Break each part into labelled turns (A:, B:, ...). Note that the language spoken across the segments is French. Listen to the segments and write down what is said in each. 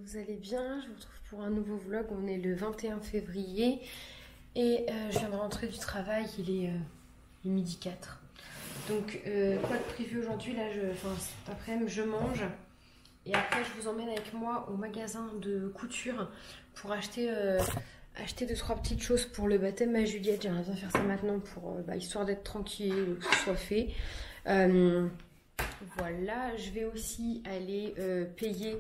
A: vous allez bien. Je vous retrouve pour un nouveau vlog. On est le 21 février et je viens de rentrer du travail. Il est midi 4. Donc quoi de prévu aujourd'hui là, cet après-midi je mange et après je vous emmène avec moi au magasin de couture pour acheter 2-3 petites choses pour le baptême à Juliette. J'aimerais bien faire ça maintenant pour histoire d'être tranquille, que ce soit fait. Voilà, je vais aussi aller payer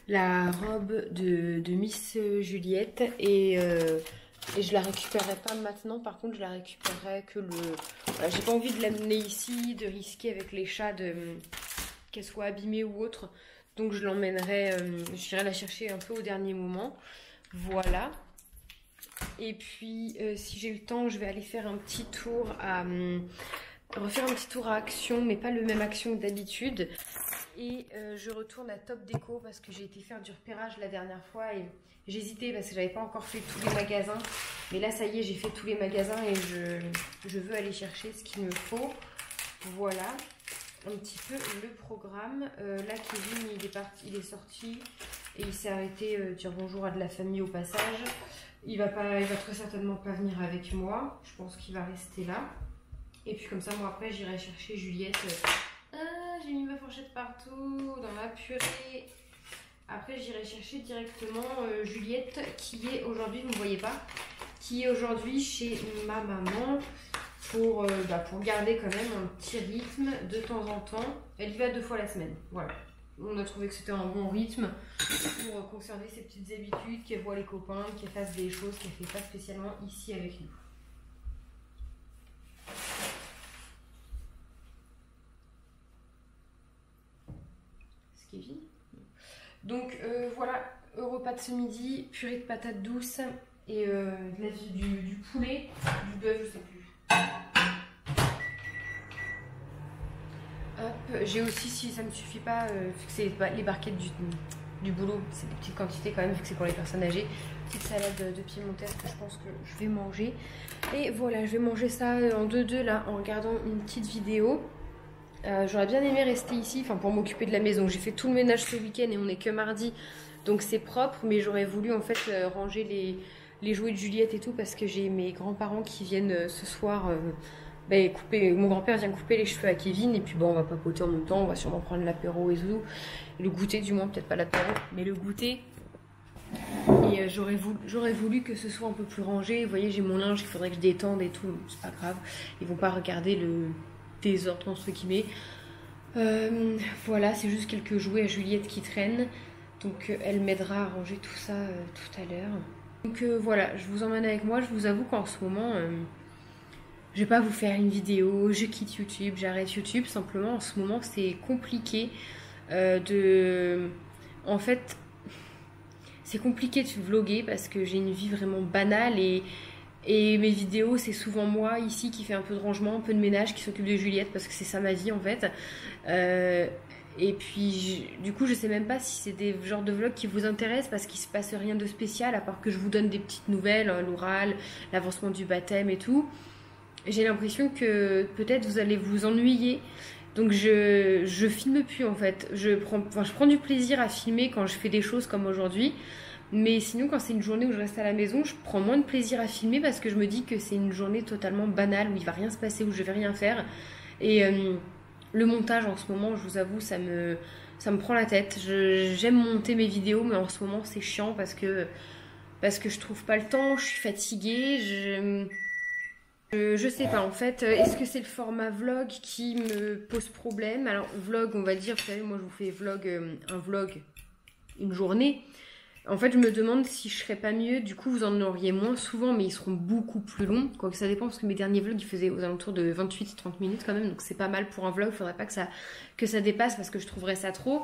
A: la robe de Miss Juliette et je la récupérerai pas maintenant. Par contre, je la récupérerai que le... Voilà, j'ai pas envie de l'amener ici, de risquer avec les chats qu'elle soit abîmée ou autre. Donc je l'emmènerai, j'irai la chercher un peu au dernier moment. Voilà. Et puis, si j'ai le temps, je vais aller faire un petit tour à... refaire un petit tour à Action, mais pas le même Action que d'habitude. Et je retourne à Top Déco parce que j'ai été faire du repérage la dernière fois et j'hésitais parce que j'avais pas encore fait tous les magasins. Mais là, ça y est, j'ai fait tous les magasins et je veux aller chercher ce qu'il me faut. Voilà un petit peu le programme. Là, Kevin, il est sorti et il s'est arrêté dire bonjour à de la famille au passage. Il va très certainement pas venir avec moi. Je pense qu'il va rester là. Et puis comme ça, moi après, j'irai chercher Juliette. J'ai mis ma fourchette partout, dans ma purée. Après, j'irai chercher directement Juliette, qui est aujourd'hui, vous ne voyez pas, qui est aujourd'hui chez ma maman pour garder quand même un petit rythme de temps en temps. Elle y va 2 fois la semaine, voilà. On a trouvé que c'était un bon rythme pour conserver ses petites habitudes, qu'elle voit les copains, qu'elle fasse des choses qu'elle ne fait pas spécialement ici avec nous. Kevin. Donc voilà, repas de ce midi, purée de patates douces et du poulet, du bœuf, je sais plus. Hop, j'ai aussi, si ça me suffit pas, vu que c'est les barquettes du boulot, c'est des petites quantités quand même, vu que c'est pour les personnes âgées, petite salade de piémontaise que je pense que je vais manger. Et voilà, je vais manger ça en 2-2 là, en regardant une petite vidéo. J'aurais bien aimé rester ici pour m'occuper de la maison. J'ai fait tout le ménage ce week-end et on n'est que mardi, donc c'est propre, mais j'aurais voulu en fait ranger les jouets de Juliette et tout parce que j'ai mes grands-parents qui viennent ce soir mon grand-père vient couper les cheveux à Kevin et puis bon, on va papoter en même temps, on va sûrement prendre l'apéro et tout, le goûter du moins, peut-être pas l'apéro mais le goûter. Et j'aurais voulu que ce soit un peu plus rangé. Vous voyez, j'ai mon linge, il faudrait que je détende et tout, c'est pas grave, ils vont pas regarder le désordre entre guillemets. Voilà, c'est juste quelques jouets à Juliette qui traînent, donc elle m'aidera à ranger tout ça tout à l'heure. Donc voilà, je vous emmène avec moi. Je vous avoue qu'en ce moment je vais pas vous faire une vidéo, je quitte YouTube, j'arrête YouTube. Simplement en ce moment c'est compliqué en fait c'est compliqué de vlogger parce que j'ai une vie vraiment banale et mes vidéos, c'est souvent moi ici qui fait un peu de rangement, un peu de ménage, qui s'occupe de Juliette parce que c'est ça ma vie en fait. Et puis du coup je sais même pas si c'est des genres de vlogs qui vous intéressent parce qu'il se passe rien de spécial à part que je vous donne des petites nouvelles, l'oral, l'avancement du baptême et tout. J'ai l'impression que peut-être vous allez vous ennuyer. Donc je filme plus en fait. Je prends du plaisir à filmer quand je fais des choses comme aujourd'hui. Mais sinon, quand c'est une journée où je reste à la maison, je prends moins de plaisir à filmer parce que je me dis que c'est une journée totalement banale où il va rien se passer, où je vais rien faire. Et le montage en ce moment, je vous avoue, ça me prend la tête. J'aime monter mes vidéos, mais en ce moment c'est chiant parce que je trouve pas le temps, je suis fatiguée, je sais pas en fait, est-ce que c'est le format vlog qui me pose problème? Alors vlog, on va dire, vous savez, moi je vous fais un vlog, une journée. En fait, je me demande si je serais pas mieux. Du coup, vous en auriez moins souvent, mais ils seront beaucoup plus longs. Quoique ça dépend, parce que mes derniers vlogs, ils faisaient aux alentours de 28-30 minutes quand même. Donc c'est pas mal pour un vlog. Il faudrait pas que ça dépasse parce que je trouverais ça trop.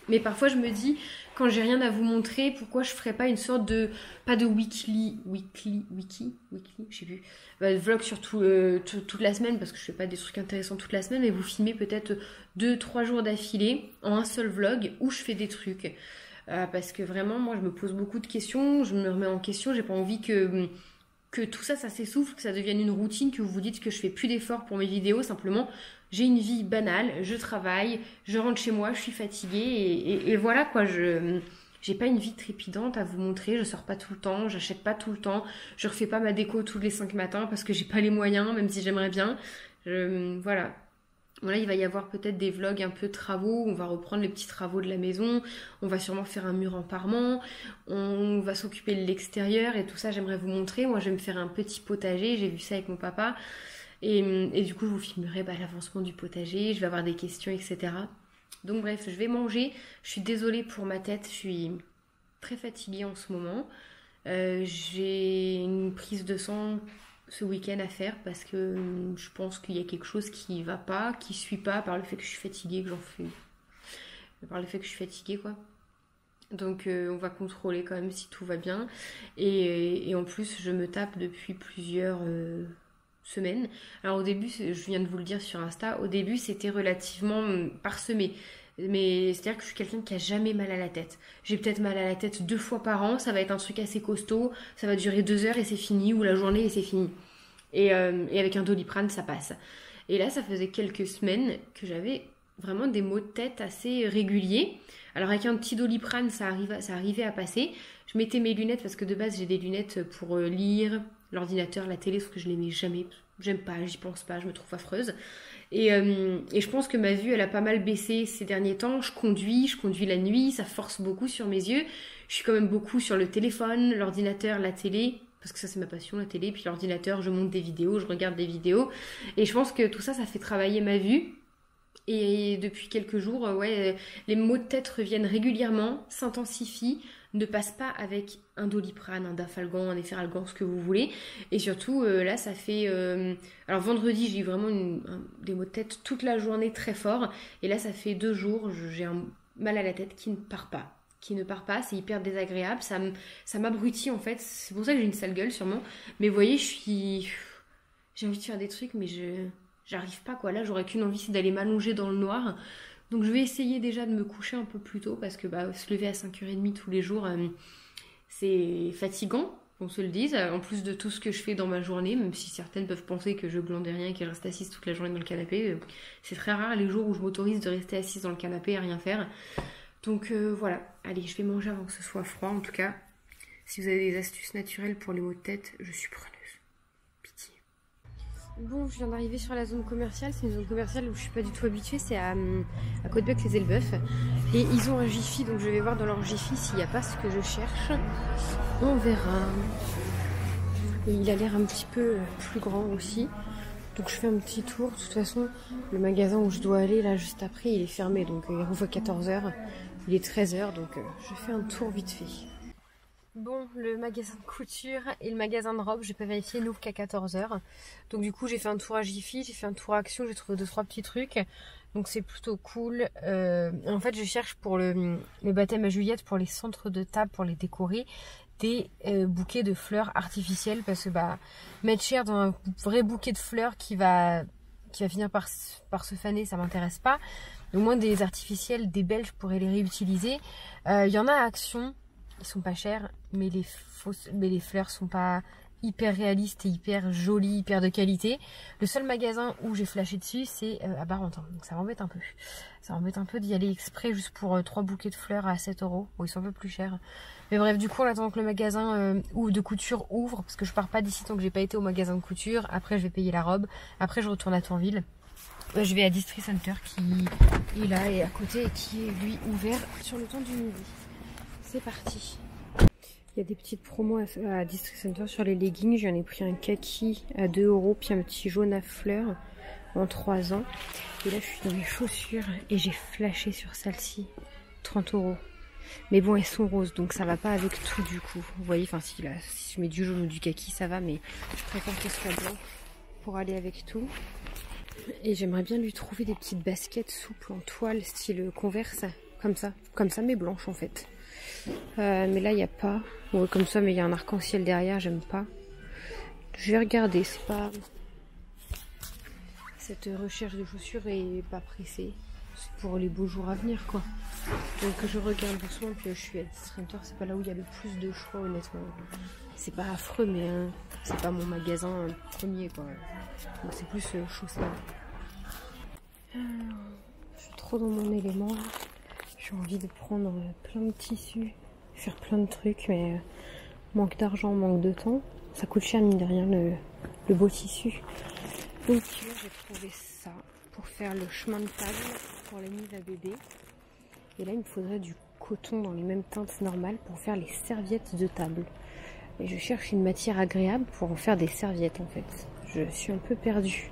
A: Mais parfois, je me dis, quand j'ai rien à vous montrer, pourquoi je ferais pas une sorte de... Pas de wiki, je sais plus. Vlog sur toute la semaine, parce que je fais pas des trucs intéressants toute la semaine, mais vous filmez peut-être 2-3 jours d'affilée en un seul vlog où je fais des trucs. Parce que vraiment, moi, je me pose beaucoup de questions, je me remets en question, j'ai pas envie que tout ça s'essouffle, que ça devienne une routine, que vous vous dites que je fais plus d'efforts pour mes vidéos, simplement, j'ai une vie banale, je travaille, je rentre chez moi, je suis fatiguée, et voilà quoi, je j'ai pas une vie trépidante à vous montrer, je sors pas tout le temps, j'achète pas tout le temps, je refais pas ma déco tous les 5 matins parce que j'ai pas les moyens, même si j'aimerais bien. Voilà. Voilà, il va y avoir peut-être des vlogs un peu travaux, on va reprendre les petits travaux de la maison, on va sûrement faire un mur en parement, on va s'occuper de l'extérieur et tout ça, j'aimerais vous montrer. Moi, je vais me faire un petit potager, j'ai vu ça avec mon papa. Et du coup, je vous filmerai l'avancement du potager, je vais avoir des questions, etc. Donc bref, je vais manger. Je suis désolée pour ma tête, je suis très fatiguée en ce moment. J'ai une prise de sang ce week-end à faire parce que je pense qu'il y a quelque chose qui va pas, qui suit pas par le fait que je suis fatiguée, que j'en fais. Par le fait que je suis fatiguée, quoi. Donc on va contrôler quand même si tout va bien. Et en plus, je me tape depuis plusieurs semaines. Alors au début, je viens de vous le dire sur Insta, au début c'était relativement parsemé. Mais c'est-à-dire que je suis quelqu'un qui a jamais mal à la tête. J'ai peut-être mal à la tête 2 fois par an, ça va être un truc assez costaud, ça va durer 2 heures et c'est fini, ou la journée et c'est fini. Et avec un Doliprane, ça passe. Et là, ça faisait quelques semaines que j'avais vraiment des maux de tête assez réguliers. Alors avec un petit Doliprane, ça arrivait à passer. Je mettais mes lunettes parce que de base, j'ai des lunettes pour lire, l'ordinateur, la télé, parce que je l'aimais jamais. J'aime pas, j'y pense pas, je me trouve affreuse. Et je pense que ma vue, elle a pas mal baissé ces derniers temps. Je conduis la nuit, ça force beaucoup sur mes yeux. Je suis quand même beaucoup sur le téléphone, l'ordinateur, la télé, parce que ça c'est ma passion, la télé. Puis l'ordinateur, je monte des vidéos, je regarde des vidéos. Et je pense que tout ça, ça fait travailler ma vue. Et depuis quelques jours, les maux de tête reviennent régulièrement, s'intensifient, ne passent pas avec un Doliprane, un Dafalgan, un Efferalgan, ce que vous voulez. Et surtout, là, ça fait... Alors vendredi, j'ai eu vraiment des maux de tête toute la journée très fort. Et là, ça fait 2 jours, j'ai un mal à la tête qui ne part pas. C'est hyper désagréable, ça m'abrutit en fait. C'est pour ça que j'ai une sale gueule sûrement. Mais vous voyez, j'ai envie de faire des trucs, mais j'arrive pas quoi. Là, j'aurais qu'une envie, c'est d'aller m'allonger dans le noir. Donc je vais essayer déjà de me coucher un peu plus tôt parce que se lever à 5h30 tous les jours, c'est fatigant, qu'on se le dise. En plus de tout ce que je fais dans ma journée, même si certaines peuvent penser que je glande rien et que je reste assise toute la journée dans le canapé, c'est très rare les jours où je m'autorise de rester assise dans le canapé et rien faire. Donc voilà, allez, je vais manger avant que ce soit froid. En tout cas, si vous avez des astuces naturelles pour les maux de tête, je suis preneuse. Pitié. Bon, je viens d'arriver sur la zone commerciale. C'est une zone commerciale où je suis pas du tout habituée. C'est à Côtebec-les-Elbeuf. Et ils ont un Jiffy, donc je vais voir dans leur Jiffy s'il n'y a pas ce que je cherche. On verra. Et il a l'air un petit peu plus grand aussi. Donc je fais un petit tour. De toute façon, le magasin où je dois aller, là, juste après, il est fermé. Donc il rouvre à 14h. Il est 13h, donc je fais un tour vite fait. Bon, le magasin de couture et le magasin de robes, j'ai pas vérifié, n'ouvre qu'à 14h. Donc du coup, j'ai fait un tour à Jiffy, j'ai fait un tour à Action, j'ai trouvé 2-3 petits trucs. Donc c'est plutôt cool. En fait, je cherche pour le baptême à Juliette, pour les centres de table, pour les décorer, des bouquets de fleurs artificielles. Parce que mettre cher dans un vrai bouquet de fleurs qui va finir par se faner, ça m'intéresse pas. Au moins des artificiels, des belles, je pourrais les réutiliser. Il y en a à Action, ils sont pas chers, mais les fleurs sont pas hyper réalistes et hyper jolies, hyper de qualité. Le seul magasin où j'ai flashé dessus, c'est à Barentin. Donc ça m'embête un peu. Ça m'embête un peu d'y aller exprès juste pour 3 bouquets de fleurs à 7 €. Bon, ils sont un peu plus chers. Mais bref, du coup, en attendant que le magasin de couture ouvre, parce que je pars pas d'ici tant que j'ai pas été au magasin de couture. Après, je vais payer la robe. Après, je retourne à Tourville. Je vais à District Center qui est là et à côté et qui est lui ouvert sur le temps du midi. C'est parti. Il y a des petites promos à District Center sur les leggings. J'en ai pris un kaki à 2 €, puis un petit jaune à fleurs en 3 ans. Et là, je suis dans les chaussures et j'ai flashé sur celle-ci. 30 €. Mais bon, elles sont roses, donc ça va pas avec tout du coup. Vous voyez, enfin si je mets du jaune ou du kaki, ça va, mais je préfère qu'elle soit blanc pour aller avec tout. Et j'aimerais bien lui trouver des petites baskets souples en toile, style Converse, comme ça mais blanches en fait. Mais là il n'y a pas. Ouais, comme ça, mais il y a un arc-en-ciel derrière, j'aime pas. Je vais regarder, c'est pas... Cette recherche de chaussures est pas pressée. C'est pour les beaux jours à venir quoi. Donc je regarde doucement, puis je suis à District, c'est pas là où il y a le plus de choix honnêtement. C'est pas affreux, mais c'est pas mon magasin premier quoi. Donc c'est plus chaussée. Je suis trop dans mon élément là. J'ai envie de prendre plein de tissus faire plein de trucs, mais manque d'argent, manque de temps. Ça coûte cher, mine de rien, le beau tissu. Donc là, j'ai trouvé ça pour faire le chemin de table pour la mise à bébé. Et là, il me faudrait du coton dans les mêmes teintes normales pour faire les serviettes de table. Et je cherche une matière agréable pour en faire des serviettes, en fait. Je suis un peu perdue.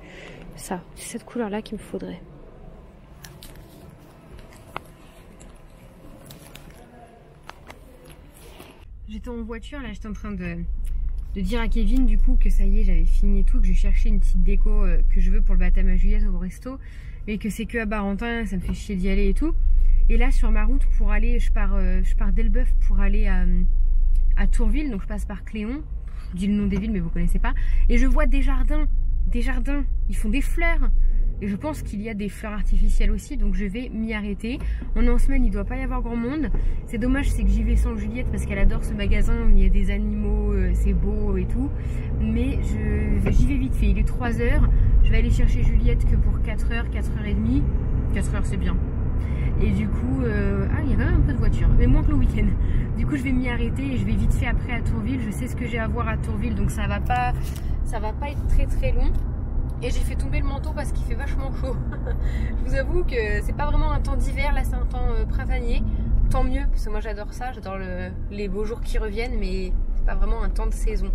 A: Ça, c'est cette couleur-là qu'il me faudrait. J'étais en voiture, là, j'étais en train de dire à Kevin, du coup, que ça y est, j'avais fini et tout, que je cherchais une petite déco que je veux pour le baptême à Juliette au resto, mais que c'est que à Barentin, ça me fait chier d'y aller et tout. Et là, sur ma route pour aller, je pars d'Elbeuf pour aller à Tourville, donc je passe par Cléon. Je dis le nom des villes, mais vous connaissez pas. Et je vois des jardins, ils font des fleurs. Et je pense qu'il y a des fleurs artificielles aussi, donc je vais m'y arrêter. On est en semaine, il ne doit pas y avoir grand monde. C'est dommage, c'est que j'y vais sans Juliette parce qu'elle adore ce magasin. Il y a des animaux, c'est beau et tout. Mais j'y vais vite fait, il est 3h. Je vais aller chercher Juliette que pour 4h, 4h30. 4h c'est bien. Et du coup, il y a quand même un peu de voiture, mais moins que le week-end. Du coup, je vais m'y arrêter et je vais vite fait après à Tourville. Je sais ce que j'ai à voir à Tourville, donc ça va pas être très très long. Et j'ai fait tomber le manteau parce qu'il fait vachement chaud. Je vous avoue que c'est pas vraiment un temps d'hiver, là c'est un temps printanier. Tant mieux, parce que moi j'adore ça, j'adore les beaux jours qui reviennent, mais c'est pas vraiment un temps de saison.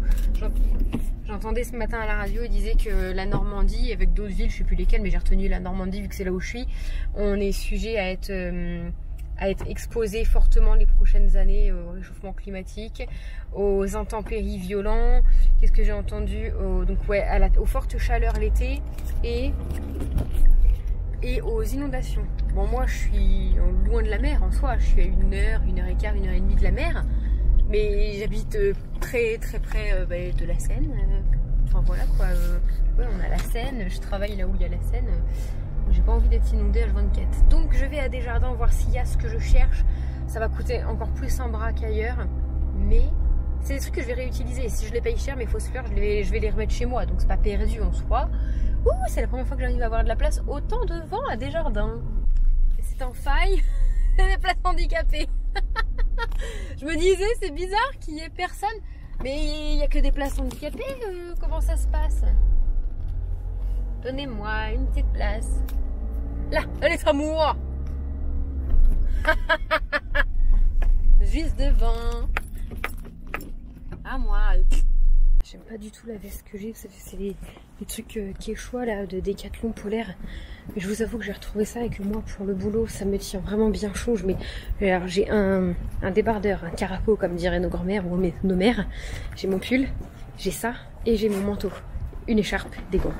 A: J'entendais ce matin à la radio, il disait que la Normandie, avec d'autres villes, je sais plus lesquelles, mais j'ai retenu la Normandie vu que c'est là où je suis, on est sujet à être exposé fortement les prochaines années au réchauffement climatique, aux intempéries violents. Qu'est-ce que j'ai entendu? Aux fortes chaleurs l'été et aux inondations. Bon, moi je suis loin de la mer en soi, je suis à 1h, 1h15, 1h30 de la mer, mais j'habite très très près de la Seine. Enfin voilà quoi, on a la Seine, je travaille là où il y a la Seine. J'ai pas envie d'être inondée H24. Donc je vais à Desjardins voir s'il y a ce que je cherche. Ça va coûter encore plus un bras qu'ailleurs. Mais c'est des trucs que je vais réutiliser. Et si je les paye cher, mes fausses fleurs, je vais les remettre chez moi. Donc c'est pas perdu en soi. Ouh, c'est la première fois que j'arrive à avoir de la place autant devant à Desjardins. C'est en faille. Des places handicapées. Je me disais, c'est bizarre qu'il n'y ait personne. Mais il n'y a que des places handicapées. Comment ça se passe? Donnez-moi une petite place. Là, allez, amour. Juste devant. À moi. J'aime pas du tout la veste que j'ai. C'est les trucs Quechua là, de Décathlon polaire. Mais je vous avoue que j'ai retrouvé ça et que moi, pour le boulot, ça me tient vraiment bien chaud. Alors, j'ai un débardeur, un caraco, comme diraient nos grand-mères ou nos mères. J'ai mon pull, j'ai ça et j'ai mon manteau. Une écharpe, des gants.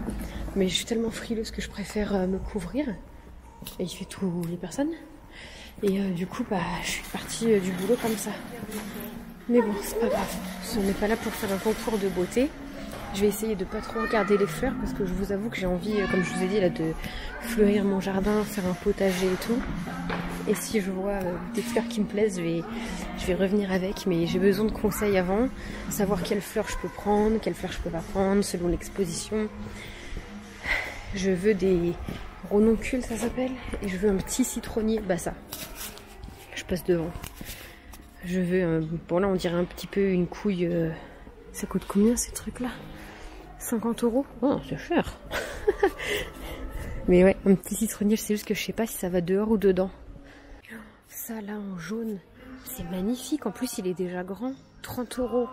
A: Mais je suis tellement frileuse que je préfère me couvrir. Et il fait tous les personnes. Et du coup, je suis partie du boulot comme ça. Mais bon, c'est pas grave. On n'est pas là pour faire un concours de beauté. Je vais essayer de pas trop regarder les fleurs parce que je vous avoue que j'ai envie, comme je vous ai dit là, de fleurir mon jardin, faire un potager et tout. Et si je vois des fleurs qui me plaisent, je vais revenir avec. Mais j'ai besoin de conseils avant, savoir quelles fleurs je peux prendre, quelles fleurs je peux pas prendre selon l'exposition. Je veux des renoncules, ça s'appelle. Et je veux un petit citronnier, ça. Je passe devant. Je veux bon là on dirait un petit peu une couille. Ça coûte combien ces trucs là? 50 €? Oh, c'est cher. Mais ouais, un petit citronnier, c'est juste que je sais pas si ça va dehors ou dedans. Ça là en jaune, c'est magnifique. En plus il est déjà grand. 30 €.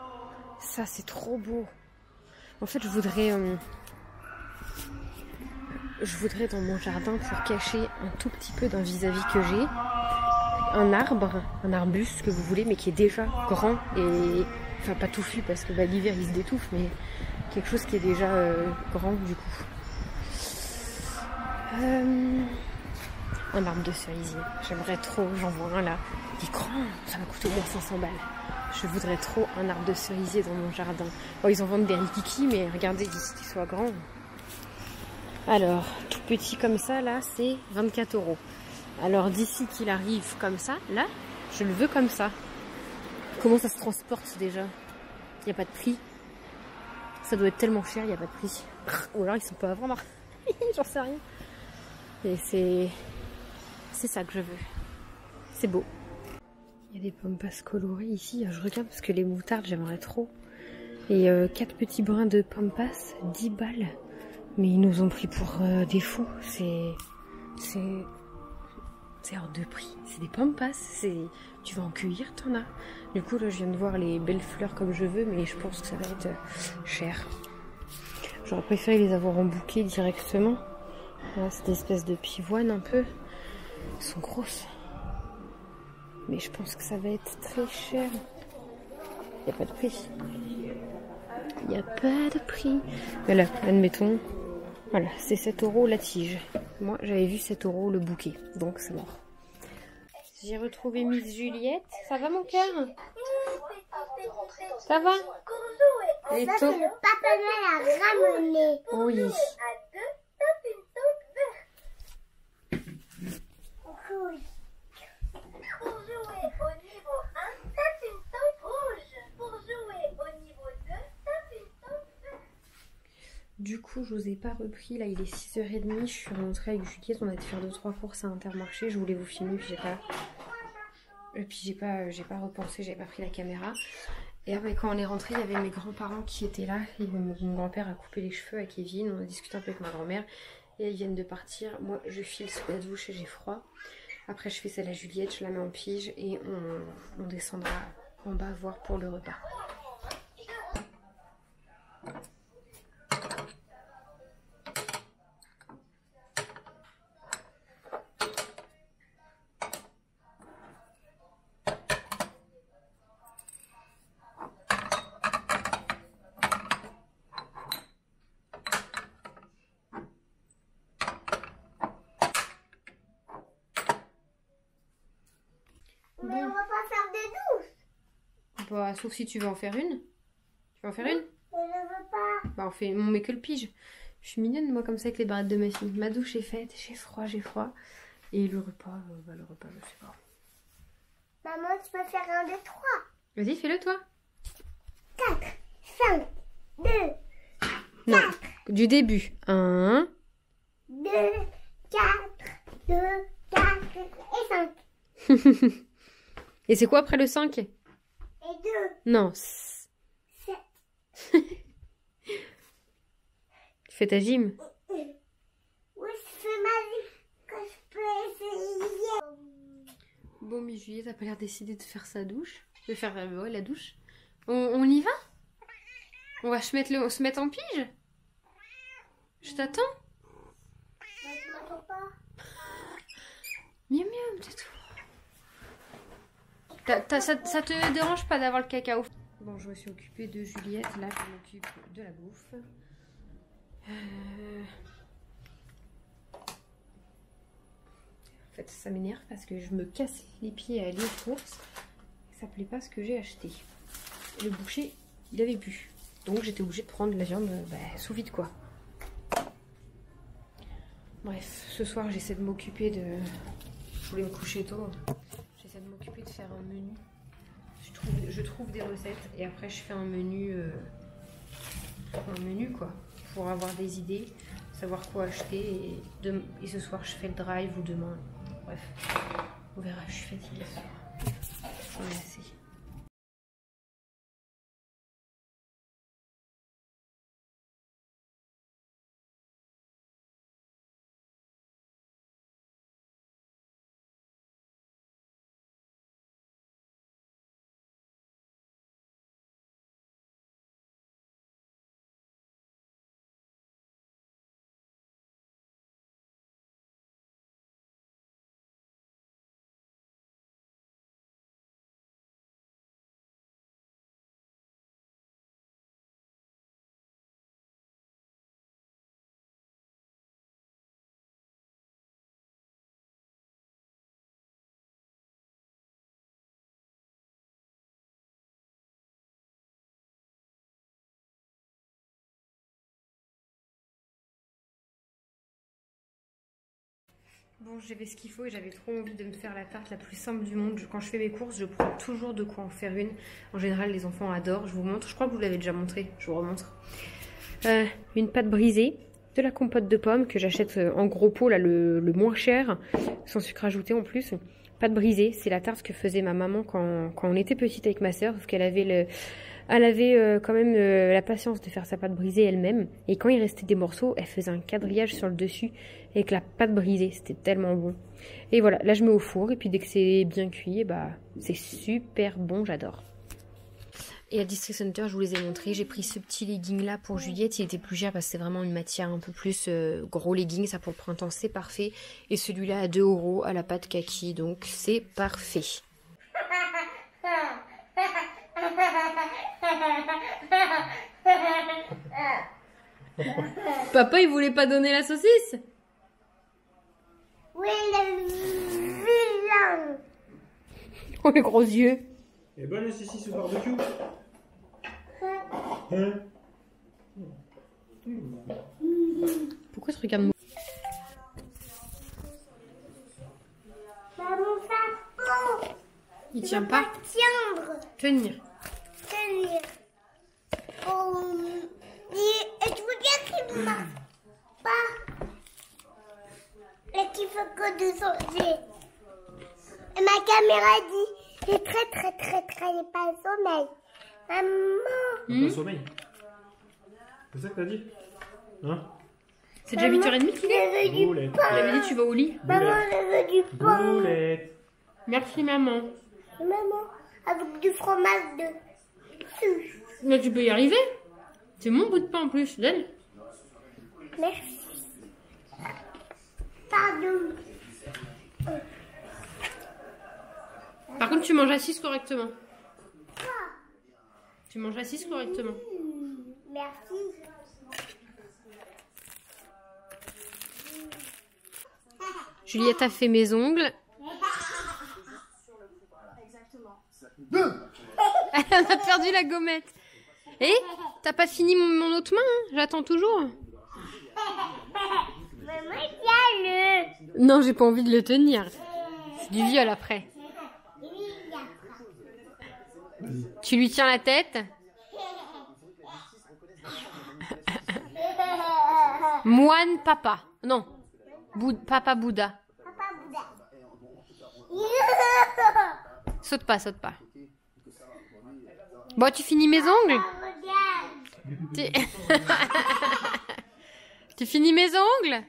A: Ça c'est trop beau. En fait je voudrais dans mon jardin, pour cacher un tout petit peu d'un vis-à-vis que j'ai, un arbuste, ce que vous voulez, mais qui est déjà grand et enfin pas touffu parce que l'hiver il se détouffe, mais quelque chose qui est déjà grand du coup. Un arbre de cerisier, j'aimerais trop, j'en vois un là, il est grand, ça va coûter au moins 500 balles. Je voudrais trop un arbre de cerisier dans mon jardin. Bon, ils en vendent des rikiki, mais regardez d'ici qu'il soit grand. Alors, tout petit comme ça, là, c'est 24 €. Alors, d'ici qu'il arrive comme ça, là, je le veux comme ça. Comment ça se transporte déjà? Il n'y a pas de prix. Ça doit être tellement cher, il n'y a pas de prix. Ou alors ils sont pas à vendre. J'en sais rien. Et c'est ça que je veux. C'est beau. Il y a des pommes passes colorées ici. Je regarde parce que les moutardes, j'aimerais trop. Et 4 petits brins de pommes passes, 10 balles. Mais ils nous ont pris pour des fous. C'est hors de prix. C'est des pommes passes. Tu vas en cueillir, t'en as. Du coup, là, je viens de voir les belles fleurs comme je veux, mais je pense que ça va être cher. J'aurais préféré les avoir en bouquet directement. Voilà, c'est des espèces de pivoines un peu. Elles sont grosses. Mais je pense que ça va être très cher. Il n'y a pas de prix. Il n'y a pas de prix. Voilà, admettons. Voilà, c'est 7 € la tige. Moi, j'avais vu 7 € le bouquet. Donc, c'est mort. J'ai retrouvé Miss Juliette. Ça va, mon cœur? Ça va? Et
B: ça, c'est le Papa Noël à ramener.
A: Oui.
B: Pour jouer au niveau 1, tape une touche rouge. Pour jouer au niveau 2, tape une touche verte.
A: Du coup, je vous ai pas repris. Là, il est 6h30. Je suis rentrée avec Juliette. On a été faire 2-3 courses à Intermarché. Je voulais vous filmer, puis j'ai pas... Et puis j'ai pas repensé, j'avais pas pris la caméra. Et après quand on est rentré, il y avait mes grands-parents qui étaient là. Et mon grand-père a coupé les cheveux à Kevin. On a discuté un peu avec ma grand-mère. Et elles viennent de partir. Moi je file sous la douche et j'ai froid. Après je fais celle à Juliette, je la mets en pige. Et on descendra en bas voir pour le repas.
B: Mais on va pas faire des douches.
A: Bah, sauf si tu veux en faire une. Tu veux en faire une?
B: Je ne veux pas.
A: Bah on met que le pige. Je suis mignonne moi comme ça avec les barrettes de ma fille. Ma douche est faite, j'ai froid. Et le repas, je sais pas.
B: Maman, tu peux faire un des trois.
A: Vas-y, fais-le toi.
B: 4, 5, 2,
A: Non, du début. 1,
B: 2, 4, 2, 4 et 5.
A: Et c'est quoi après le 5?
B: Et 2,
A: Non.
B: 7.
A: Tu fais ta gym.
B: Oui, je fais ma vie que je peux essayer.
A: Bon, mais Juliette n'a pas l'air décidée de faire sa douche. De faire ouais, la douche. On y va? On va se mettre en pige? Je t'attends.
B: Mais tu m'attends pas.
A: Miam miam, c'est tout. Ça te dérange pas d'avoir le cacao? Bon, je me suis occupée de Juliette. Là, je m'occupe de la bouffe. En fait, ça m'énerve parce que je me casse les pieds à aller aux courses. Ça plaît pas ce que j'ai acheté. Et le boucher, il avait bu. Donc, j'étais obligée de prendre la viande sous vide, quoi. Bref, ce soir, j'essaie de m'occuper de... Je voulais me coucher tôt. J'essaie de m'occuper de faire un menu. Je trouve des recettes et après je fais un menu quoi, pour avoir des idées, savoir quoi acheter et ce soir je fais le drive ou demain. Bref, on verra, je suis fatiguée ce soir. J'en ai assez. Bon, j'avais ce qu'il faut et j'avais trop envie de me faire la tarte la plus simple du monde. Quand je fais mes courses, je prends toujours de quoi en faire une. En général, les enfants adorent. Je vous montre. Je crois que vous l'avez déjà montré. Je vous remontre. Une pâte brisée, de la compote de pommes que j'achète en gros pot, là, le moins cher, sans sucre ajouté en plus. Pâte brisée, c'est la tarte que faisait ma maman quand on était petite avec ma sœur, parce qu'elle avait quand même la patience de faire sa pâte brisée elle-même. Et quand il restait des morceaux, elle faisait un quadrillage sur le dessus avec la pâte brisée. C'était tellement bon. Et voilà, là je mets au four et puis dès que c'est bien cuit, bah c'est super bon, j'adore. Et à District Center, je vous les ai montrés. J'ai pris ce petit legging là pour Juliette. Il était plus cher parce que c'est vraiment une matière un peu plus gros legging. Ça pour le printemps, c'est parfait. Et celui-là à 2 € à la pâte kaki. Donc c'est parfait. Papa, il voulait pas donner la saucisse?
B: Oui, le vilain.
A: Oh, les gros yeux.
C: Et bonne la saucisse au barbecue. Hein?
A: Pourquoi tu regardes moi?
B: Maman, ça fond.
A: Il tient pas.
B: Tiendre.
A: Tenir.
B: Tenir. Et je veux dire qu'il ne marche pas. Et qu'il faut que de changer. Et ma caméra dit, il est très, il n'est pas au sommeil. Maman.
C: Pas sommeil. C'est ça que t'as dit? Hein?
A: C'est déjà 8h30 qu'il est?
B: Je veux du
C: Boulette.
A: Tu avais dit tu vas au lit?
B: Maman, je veux du pain.
C: Boulette.
A: Merci maman.
B: Maman, avec du fromage dessus.
A: Mais tu peux y arriver. C'est mon bout de pain en plus. Donne.
B: Merci. Pardon.
A: Par contre, tu manges assise correctement. Tu manges assise correctement.
B: Merci.
A: Juliette a fait mes ongles. Elle a perdu la gommette. Et t'as pas fini mon autre main, hein? J'attends toujours.
B: Maman, tiens-le.
A: Non, j'ai pas envie de le tenir. C'est du viol après. Tu lui tiens la tête. Moine papa. Non. Papa Bouddha.
B: Papa Bouddha.
A: Saute pas, saute pas. Bon, tu finis mes ongles?
B: Regarde.
A: Tu finis mes ongles?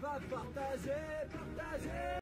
D: Va partager.